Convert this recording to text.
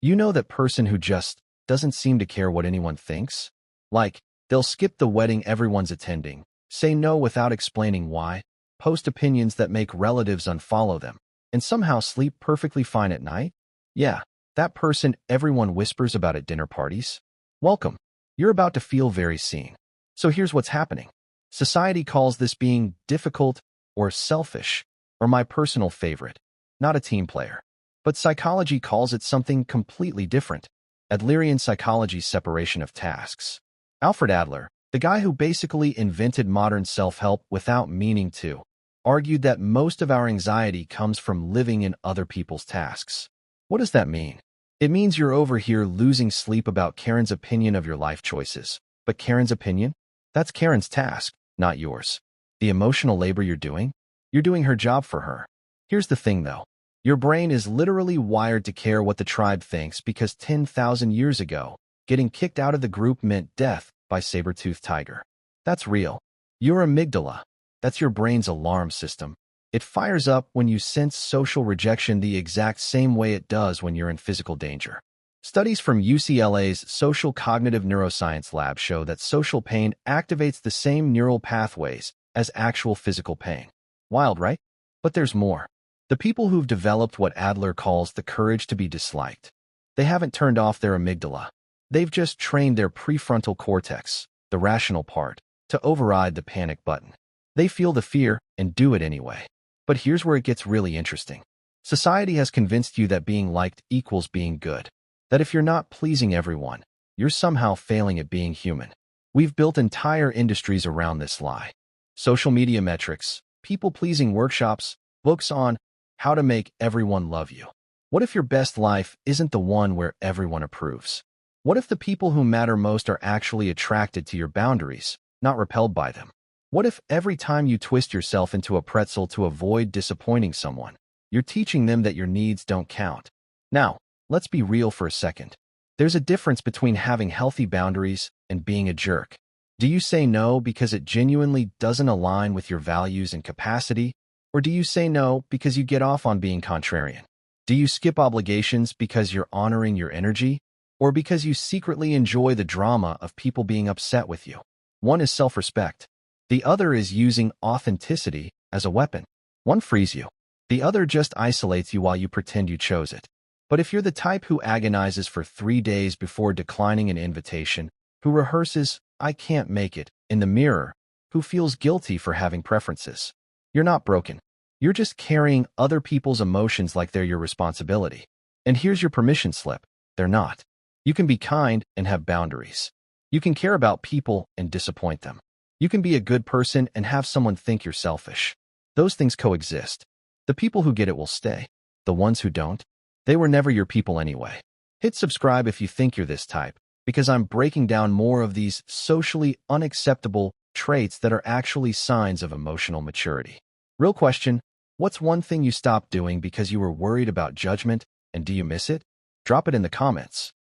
You know that person who just doesn't seem to care what anyone thinks? Like, they'll skip the wedding everyone's attending, say no without explaining why, post opinions that make relatives unfollow them, and somehow sleep perfectly fine at night? Yeah, that person everyone whispers about at dinner parties. Welcome. You're about to feel very seen. So here's what's happening. Society calls this being difficult or selfish, or my personal favorite, not a team player. But psychology calls it something completely different. Adlerian psychology's separation of tasks. Alfred Adler, the guy who basically invented modern self-help without meaning to, argued that most of our anxiety comes from living in other people's tasks. What does that mean? It means you're over here losing sleep about Karen's opinion of your life choices. But Karen's opinion? That's Karen's task, not yours. The emotional labor you're doing her job for her. Here's the thing though. Your brain is literally wired to care what the tribe thinks because 10,000 years ago, getting kicked out of the group meant death by saber-toothed tiger. That's real. Your amygdala, that's your brain's alarm system. It fires up when you sense social rejection the exact same way it does when you're in physical danger. Studies from UCLA's Social Cognitive Neuroscience Lab show that social pain activates the same neural pathways as actual physical pain. Wild, right? But there's more. The people who've developed what Adler calls the courage to be disliked, they haven't turned off their amygdala. They've just trained their prefrontal cortex, the rational part, to override the panic button. They feel the fear and do it anyway. But here's where it gets really interesting. Society has convinced you that being liked equals being good. That if you're not pleasing everyone, you're somehow failing at being human. We've built entire industries around this lie. Social media metrics, people-pleasing workshops, books on how to make everyone love you. What if your best life isn't the one where everyone approves? What if the people who matter most are actually attracted to your boundaries, not repelled by them? What if every time you twist yourself into a pretzel to avoid disappointing someone, you're teaching them that your needs don't count? Now, let's be real for a second. There's a difference between having healthy boundaries and being a jerk. Do you say no because it genuinely doesn't align with your values and capacity? Or do you say no because you get off on being contrarian? Do you skip obligations because you're honoring your energy? Or because you secretly enjoy the drama of people being upset with you? One is self-respect. The other is using authenticity as a weapon. One frees you. The other just isolates you while you pretend you chose it. But if you're the type who agonizes for 3 days before declining an invitation, who rehearses, "I can't make it," in the mirror, who feels guilty for having preferences, you're not broken. You're just carrying other people's emotions like they're your responsibility. And here's your permission slip. They're not. You can be kind and have boundaries. You can care about people and disappoint them. You can be a good person and have someone think you're selfish. Those things coexist. The people who get it will stay. The ones who don't, they were never your people anyway. Hit subscribe if you think you're this type, because I'm breaking down more of these socially unacceptable traits that are actually signs of emotional maturity. Real question, what's one thing you stopped doing because you were worried about judgment, and do you miss it? Drop it in the comments.